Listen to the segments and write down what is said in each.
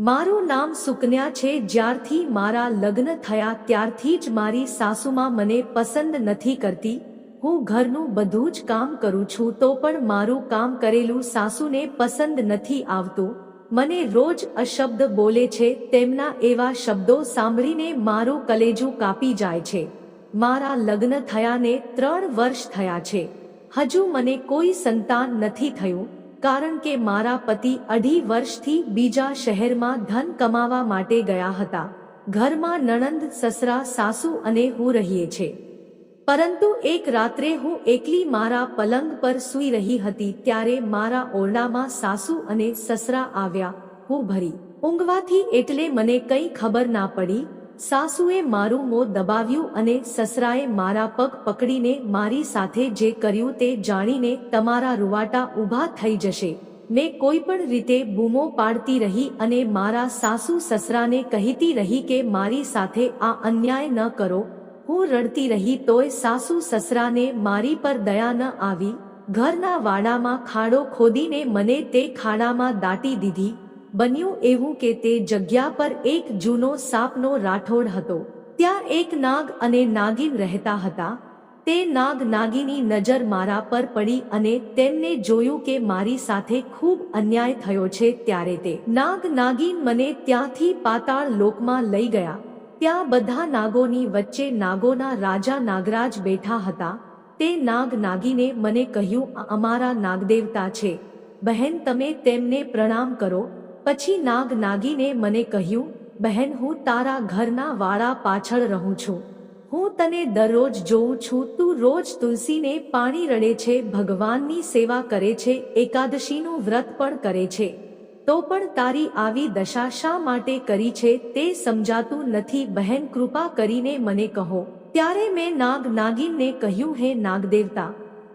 મારું નામ સુકન્યા છે। જ્યારથી મારા લગ્ન થયા ત્યારથી જ મારી સાસુમાં મને પસંદ નથી કરતી। હું ઘરનું બધું જ કામ કરું છું તો પણ મારું કામ કરેલું સાસુને પસંદ નથી આવતું। મને રોજ અશબ્દ બોલે છે। તેમના એવા શબ્દો સાંભળીને મારું કલેજું કાપી જાય છે। મારા લગ્ન થયાને 3 વર્ષ થયા છે। હજુ મને કોઈ સંતાન નથી થયું કારણ કે મારા પતિ 2.5 વર્ષથી બીજા શહેરમાં ધન કમાવા માટે ગયા હતા। ઘરમાં નણંદ, સસરા, સાસુ અને હું રહીએ છીએ। પરંતુ એક રાત્રે હું એકલી મારા પલંગ પર સૂઈ રહી હતી ત્યારે મારા ઓરડામાં સાસુ અને સસરા આવ્યા। હું ભરી ઊંઘવાથી એટલે મને કંઈ ખબર ના પડી। સાસુએ મારું મોં દબાવ્યું અને સસરાએ મારા પગ પકડીને મારી સાથે જે કર્યું તે જાણીને તમારા રૂવાટા ઊભા થઈ જશે। મેં કોઈ પણ રીતે બૂમો પાડતી રહી અને મારા સાસુ સસરાને કહેતી રહી કે મારી સાથે આ અન્યાય ન કરો। હું રડતી રહી તોય સાસુ સસરાને મારી પર દયા ન આવી। ઘરના વાડામાં ખાડો ખોદીને મને તે ખાડામાં દાટી દીધી। બન્યું એવું કે તે જગ્યા પર એક જૂનો સાપનો રાઠોડ હતો। ત્યાં એક નાગ અને નાગિન રહેતા હતા। તે નાગ નાગીની નજર મારા પર પડી અને તેમને જોયું કે મારી સાથે ખૂબ અન્યાય થયો છે ત્યારે તે નાગ નાગીન મને ત્યાંથી પાતાળ લોકમાં લઈ ગયા। ત્યાં બધા નાગોની વચ્ચે નાગોના રાજા નાગરાજ બેઠા હતા। તે નાગ નાગીને મને કહ્યું, આ અમારા નાગદેવતા છે, બહેન તમે તેમને પ્રણામ કરો। પછી નાગ નાગીને મને કહ્યું, બહેન હું તારા ઘરના વાડા પાછળ રહું છું। હું તને દરરોજ જોઉં છું। તું રોજ તુલસીને પાણી રડે છે, ભગવાનની સેવા કરે છે, એકાદશીનું વ્રત પણ કરે છે, તો પણ તારી આવી દશા શા માટે કરી છે તે સમજાતું નથી। બહેન કૃપા કરીને મને કહો। ત્યારે મેં નાગ નાગીનને કહ્યું, હે નાગદેવતા,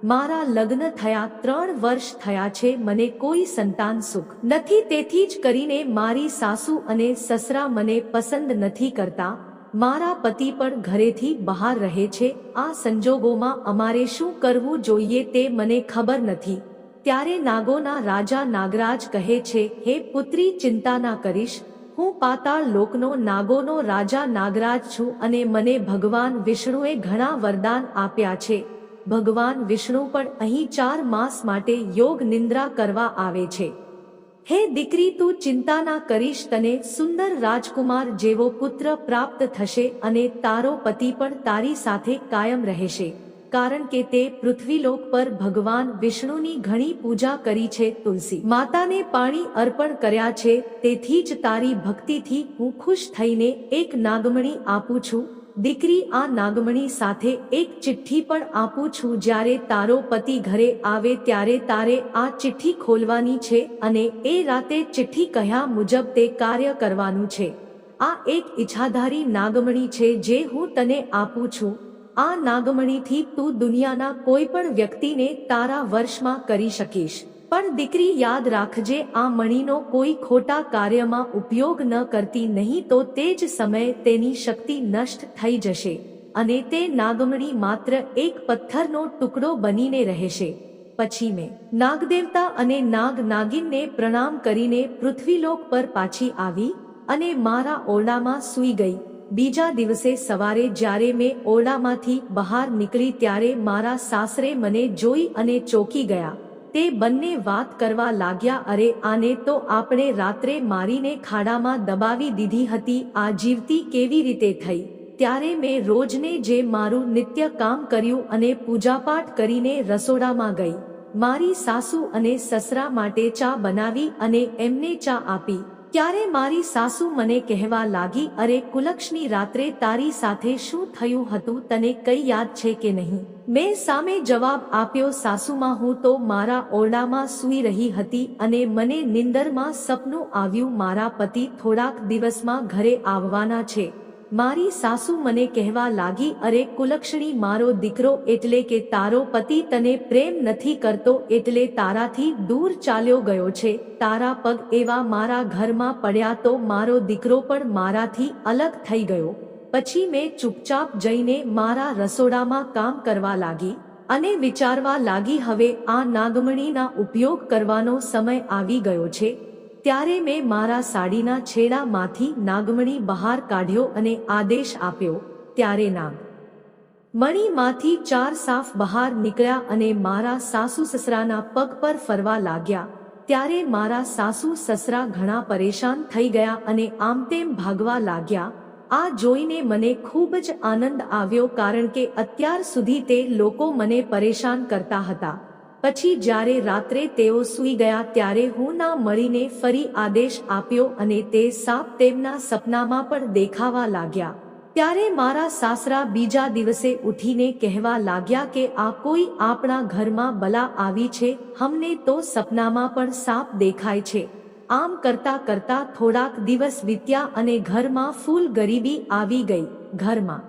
મારા લગ્ન થયા 3 વર્ષ થયા છે, મને કોઈ સંતાન સુખ નથી, તેથી જ કરીને મારી સાસુ અને સસરા મને પસંદ નથી કરતા। મારા પતિ પણ ઘરેથી બહાર રહે છે। આ સંજોગોમાં અમારે શું કરવું જોઈએ તે મને ખબર નથી। ત્યારે નાગોના રાજા નાગરાજ કહે છે, હે પુત્રી ચિંતા ના કરીશ, હું પાતાળ લોકનો નાગોનો રાજા નાગરાજ છું અને મને ભગવાન વિષ્ણુએ ઘણા વરદાન આપ્યા છે। ભગવાન વિષ્ણુ પણ અહીં 4 માસ માટે યોગ નિંદ્રા કરવા આવે છે। હે દીકરી, તું ચિંતા ના કરીશ, તને સુંદર રાજકુમાર જેવો પુત્ર પ્રાપ્ત થશે અને તારો પતિ પણ તારી સાથે કાયમ રહેશે, કારણ કે તે પૃથ્વીલોક પર ભગવાન વિષ્ણુની ઘણી પૂજા કરી છે, તુલસી માતાને પાણી અર્પણ કર્યા છે, તેથી જ તારી ભક્તિથી હું ખુશ થઈને એક નાગમણી આપું છું। દીકરી, આ નાગમણી સાથે એક ચિઠ્ઠી પણ આપું છું। જ્યારે તારો પતિ ઘરે આવે ત્યારે તારે આ ચિઠ્ઠી ખોલવાની છે અને એ રાતે ચિઠ્ઠી કહ્યા મુજબ તે કાર્ય કરવાનું છે। આ એક ઈચ્છાધારી નાગમણી છે જે હું તને આપું છું। આ નાગમણીથી તું દુનિયાના કોઈ પણ વ્યક્તિને તારા વર્ષમાં કરી શકીશ। પણ દીકરી યાદ રાખજે, આ મણીનો કોઈ ખોટા કાર્યમાં ઉપયોગ ન કરતી, નહીં તો તે જ સમયે તેની શક્તિ નષ્ટ થઈ જશે અને તે નાગમણી માત્ર એક પથ્થરનો ટુકડો બનીને રહેશે। પછી મેં નાગદેવતા અને નાગ નાગિનને પ્રણામ કરીને પૃથ્વીલોક પર પાછી આવી અને મારા ઓરડામાં સૂઈ ગઈ। બીજા દિવસે સવારે જ્યારે મેં ઓરડામાંથી બહાર નીકળી ત્યારે મારા સાસરે મને જોઈ અને ચોંકી ગયા। તે બંને વાત કરવા લાગ્યા, અરે આને તો આપણે રાત્રે મારીને ખાડામાં દબાવી દીધી હતી, આ જીવતી કેવી રીતે થઈ? ત્યારે મેં રોજને જે મારું નિત્ય કામ કર્યું અને પૂજાપાઠ કરીને રસોડામાં ગઈ। મારી સાસુ અને સસરા માટે ચા બનાવી અને એમને ચા આપી। ત્યારે મારી સાસુ મને કહેવા લાગી, અરે કુલક્ષણી, રાત્રે તારી સાથે શું થયું હતું, તને કઈ યાદ છે કે નહીં? મેં સામે જવાબ આપ્યો, સાસુમાં, હું તો મારા ઓરડામાં સૂઈ રહી હતી અને મને નિંદરમાં સપનું આવ્યું, મારા પતિ થોડાક દિવસમાં ઘરે આવવાના છે। મારી સાસુ મને કહેવા લાગી, અરે કુલક્ષણી, મારો દીકરો એટલે કે તારો પતિ તને પ્રેમ નથી કરતો એટલે તારાથી દૂર ચાલ્યો ગયો છે। તારા પગ એવા મારા ઘરમાં પડ્યા તો મારો દીકરો પણ મારાથી અલગ થઈ ગયો। પછી મેં ચૂપચાપ જઈને મારા રસોડામાં કામ કરવા લાગી અને વિચારવા લાગી, હવે આ નાગમણીના ઉપયોગ કરવાનો સમય આવી ગયો છે। ત્યારે મેં મારા સાડીના છેડામાંથી નાગમણી બહાર કાઢ્યો અને આદેશ આપ્યો, ત્યારે નાગમણીમાંથી 4 સાફ બહાર નીકળ્યા અને મારા સાસુ સસરાના પગ પર ફરવા લાગ્યા. ત્યારે મારા સાસુ સસરા ઘણા પરેશાન થઈ ગયા અને આમતેમ ભાગવા લાગ્યા. આ જોઈને મને ખૂબ જ આનંદ આવ્યો, કારણ કે અત્યાર સુધી તે લોકો મને પરેશાન કરતા હતા. પછી જ્યારે રાત્રે તેઓ સૂઈ ગયા ત્યારે હું ના મળીને ફરી આદેશ આપ્યો અને તે સાપ તેમના સપનામાં પણ દેખાવા લાગ્યા. ત્યારે મારા સાસરા બીજા દિવસે ઉઠીને કહેવા લાગ્યા કે આ કોઈ આપણા ઘરમાં બલા આવી છે, હમને તો સપનામાં પણ સાપ દેખાય છે. આમ કરતા કરતા થોડાક દિવસ વીત્યા અને ઘરમાં ફૂલ ગરીબી આવી ગઈ. ઘરમાં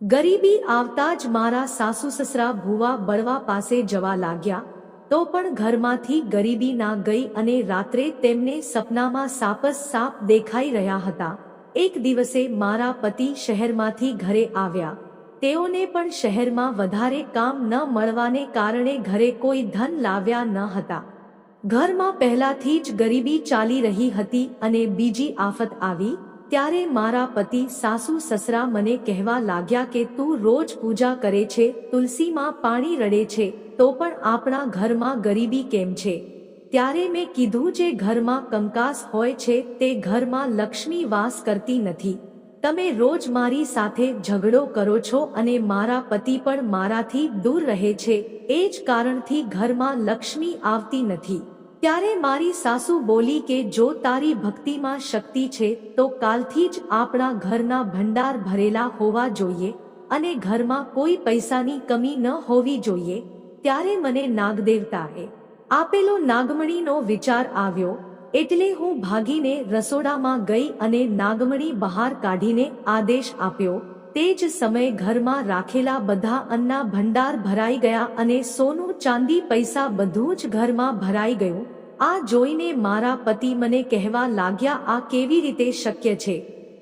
ગરીબી આવતા જ મારા સાસુ સસરા ભૂવા બળવા પાસે જવા લાગ્યા, તો પણ ઘરમાંથી ગરીબી ના ગઈ અને રાત્રે તેમને સપનામાં સાપ દેખાઈ રહ્યા હતા. એક દિવસે મારા પતિ શહેરમાંથી ઘરે આવ્યા. તેઓને પણ શહેરમાં વધારે કામ ન મળવાને કારણે ઘરે કોઈ ધન લાવ્યા ન હતા. ઘરમાં પહેલાથી જ ગરીબી ચાલી રહી હતી અને બીજી આફત આવી. ત્યારે મારા પતિ સાસુ સસરા મને કહેવા લાગ્યા કે તું રોજ પૂજા કરે છે, તુલસીમાં પાણી રડે છે, તો પણ આપણા ઘરમાં ગરીબી કેમ છે? ત્યારે મેં કીધું, જે ઘરમાં કંકાસ હોય છે તે ઘરમાં લક્ષ્મી વાસ કરતી નથી. તમે રોજ મારી સાથે ઝઘડો કરો છો અને મારા પતિ પણ મારાથી દૂર રહે છે, એ જ કારણથી ઘરમાં લક્ષ્મી આવતી નથી. ત્યારે મારી સાસુ બોલી કે જો તારી ભક્તિમાં શક્તિ છે તો કાલથી જ આપણા ઘરના ભંડાર ભરેલા હોવા જોઈએ અને ઘરમાં કોઈ પૈસાની કમી ન હોવી જોઈએ. ત્યારે મને નાગદેવતાએ આપેલો નાગમણીનો વિચાર આવ્યો, એટલે હું ભાગીને રસોડામાં ગઈ અને નાગમણી બહાર કાઢીને આદેશ આપ્યો. તે જ સમયે ઘરમાં રાખેલા બધા અન્નના ભંડાર ભરાઈ ગયા અને સોનું ચાંદી પૈસા બધું જ ઘરમાં ભરાઈ ગયું. આ જોઈને મારા પતિ મને કહેવા લાગ્યા, આ કેવી રીતે શક્ય છે?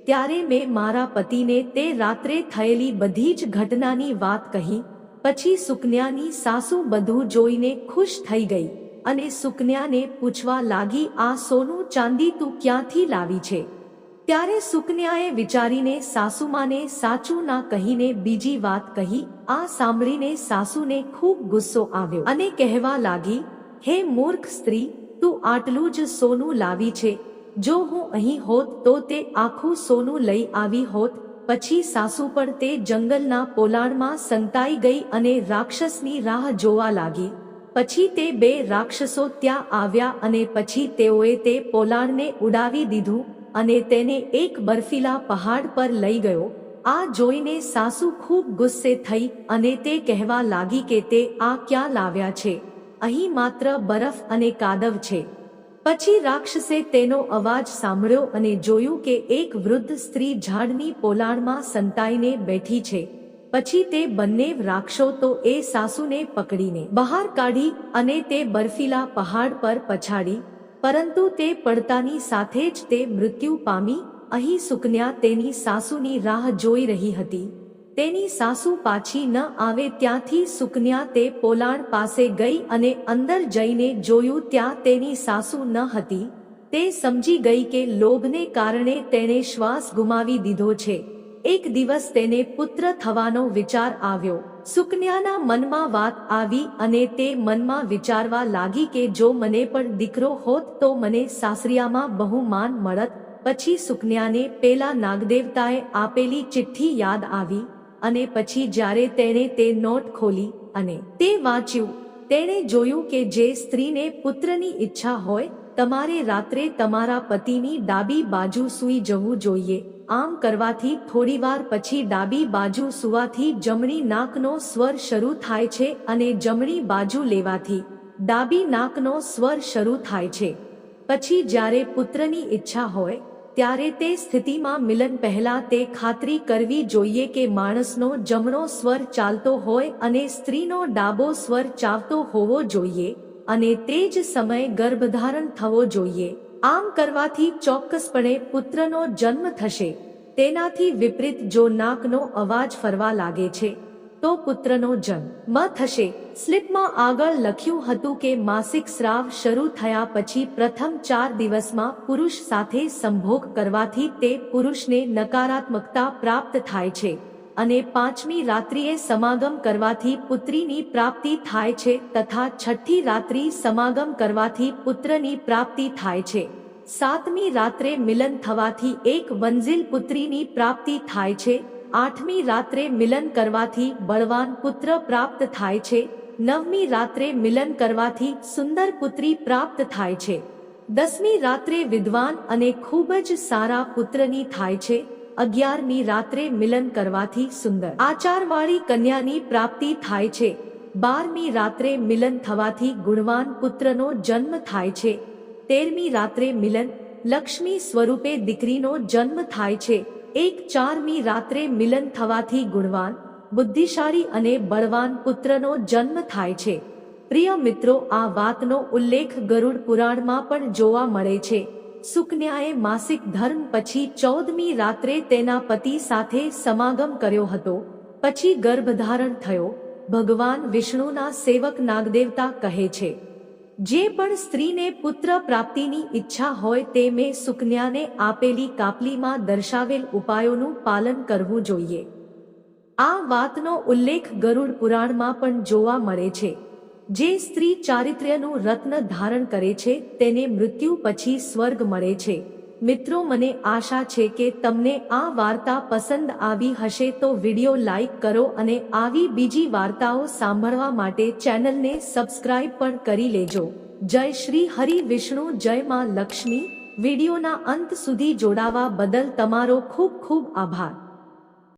ત્યારે મેં મારા પતિને તે રાત્રે થયેલી બધી જ ઘટનાની વાત કહી. પછી સુકન્યાની સાસુ બધું જોઈને ખુશ થઈ ગઈ અને સુકન્યાને પૂછવા લાગી, આ સોનું ચાંદી તું ક્યાંથી લાવી છે? ત્યારે સુકન્યાએ વિચારીને સાસુમાને સાચું ના કહીને બીજી વાત કહી. આ સાંભળીને સાસુને ખૂબ ગુસ્સો આવ્યો અને કહેવા લાગી, હે મૂર્ખ સ્ત્રી, તું આટલું જ સોનું લાવી છે. જો હું અહીં હોત તો તે આખું સોનું લઈ આવી હોત. પછી સાસુ પણ તે જંગલના પોલાણમાં સંતાઈ ગઈ અને રાક્ષસની રાહ જોવા લાગી. પછી તે 2 રાક્ષસો ત્યાં આવ્યા અને પછી તેઓએ તે પોલાણને ઉડાવી દીધું અને તેને એક બર્ફીલા પહાડ પર લઈ ગયો. આ જોઈને સાસુ ખૂબ ગુસ્સે થઈ અને તે કહેવા લાગી કે તે આ ક્યાં લાવ્યા છે? અહીં માત્ર બરફ અને કાદવ છે. પછી રાક્ષસે તેનો અવાજ સાંભળ્યો અને જોયું કે એક વૃદ્ધ સ્ત્રી ઝાડની પોલાણમાં સંતાઈને બેઠી છે. પછી તે બંને રાક્ષસો તો એ સાસુને પકડીને બહાર કાઢી અને તે બર્ફીલા પહાડ પર પછાડી, પરંતુ તે પડતાની સાથે જ તે મૃત્યુ પામી. અહીં સુકન્યા તેની સાસુની રાહ જોઈ રહી હતી. તેની સાસુ પાછી ન આવે ત્યાંથી સુકન્યા તે પોલાણ પાસે ગઈ અને અંદર જઈને જોયું, ત્યાં તેની સાસુ ન હતી. તે સમજી ગઈ કે લોભને કારણે તેણે શ્વાસ ગુમાવી દીધો છે. એક દિવસ તેને પુત્ર થવાનો વિચાર આવ્યો. સુકન્યાના મનમાં વાત આવી અને તે મનમાં વિચારવા લાગી કે જો મને પણ દીકરો હોત તો મને સાસરિયામાં બહુ માન મળત. પછી સુકન્યાને પેલા નાગદેવતાએ આપેલી ચિઠ્ઠી યાદ આવી અને પછી જ્યારે તેણે તે નોટ ખોલી અને તે વાંચ્યું, તેણે જોયું કે જે સ્ત્રીને પુત્રની ઈચ્છા હોય, તમારે રાત્રે તમારા પતિની ડાબી બાજુ સૂઈ જવું જોઈએ. આમ કરવાથી થોડીવાર પછી ડાબી બાજુ સુવાથી જમણી નાકનો સ્વર શરૂ થાય છે અને જમણી બાજુ લેવાથી ડાબી નાકનો સ્વર શરૂ થાય છે. પછી જ્યારે પુત્રની ઈચ્છા હોય ત્યારે તે સ્થિતિમાં મિલન પહેલા તે ખાતરી કરવી જોઈએ કે માણસનો જમણો સ્વર ચાલતો હોય અને સ્ત્રીનો ડાબો સ્વર ચાવતો હોવો જોઈએ અને તે જ સમયે ગર્ભધારણ થવો જોઈએ. આમ કરવાથી ચોક્કસપણે પુત્રનો જન્મ થશે. તેનાથી વિપરીત જો નાકનો અવાજ ફરવા લાગે છે તો પુત્રનો જન્મ થશે. સ્લિપમાં આગળ લખ્યું હતું કે માસિક સ્રાવ શરૂ થયા પછી પ્રથમ 4 દિવસમાં પુરુષ સાથે સંભોગ કરવાથી તે પુરુષને નકારાત્મકતા પ્રાપ્ત થાય છે અને 5મી રાત્રિએ સમાગમ કરવાથી પુત્રીની પ્રાપ્તિ થાય છે તથા 6ઠી રાત્રિ સમાગમ કરવાથી પુત્રની પ્રાપ્તિ થાય છે. 7મી રાત્રે મિલન થવાથી એક વંઝિલ પુત્રીની પ્રાપ્તિ થાય છે. 8મી રાત્રે મિલન કરવાથી બળવાન પુત્ર પ્રાપ્ત થાય છે. 9મી રાત્રે મિલન કરવાથી સુંદર પુત્રી પ્રાપ્ત થાય છે. 10મી રાત્રે વિદ્વાન અને ખૂબ જ સારા પુત્રની થાય છે. 11મી રાત્રે મિલન કરવાથી સુંદર આચારવાળી કન્યાની પ્રાપ્તિ થાય છે. 12મી રાત્રે મિલન થવાથી ગુણવાન પુત્રનો જન્મ થાય છે. 13મી રાત્રે મિલન લક્ષ્મી સ્વરૂપે દીકરીનો જન્મ થાય છે. 4મી રાત્રે મિલન થવાથી ગુણવાન બુદ્ધિશાળી અને બળવાન પુત્રનો જન્મ થાય છે. પ્રિય મિત્રો, આ વાતનો ઉલ્લેખ ગરુડ પુરાણમાં પણ જોવા મળે છે. સુકન્યાએ માસિક ધર્મ પછી 14મી રાત્રે તેના પતિ સાથે સમાગમ કર્યો હતો. પછી ગર્ભધારણ થયો. ભગવાન વિષ્ણુના સેવક નાગદેવતા કહે છે, જે પણ સ્ત્રીને પુત્ર પ્રાપ્તિની ઈચ્છા હોય તે મેં સુકન્યાને આપેલી કાપલીમાં દર્શાવેલ ઉપાયોનું પાલન કરવું જોઈએ. આ વાતનો ઉલ્લેખ ગરુડ પુરાણમાં પણ જોવા મળે છે. જે સ્ત્રી ચારિત્ર્યનું રત્ન ધારણ કરે છે તેને મૃત્યુ પછી સ્વર્ગ મળે છે. મિત્રો, મને આશા છે કે તમને આ વાર્તા પસંદ આવી હશે તો વિડિયો લાઈક કરો અને આવી બીજી વાર્તાઓ સાંભળવા માટે ચેનલને સબસ્ક્રાઇબ પણ કરી લેજો. જય શ્રી હરિ વિષ્ણુ, જય માં લક્ષ્મી. વિડિયોના અંત સુધી જોડાવા બદલ તમારો ખૂબ ખૂબ આભાર.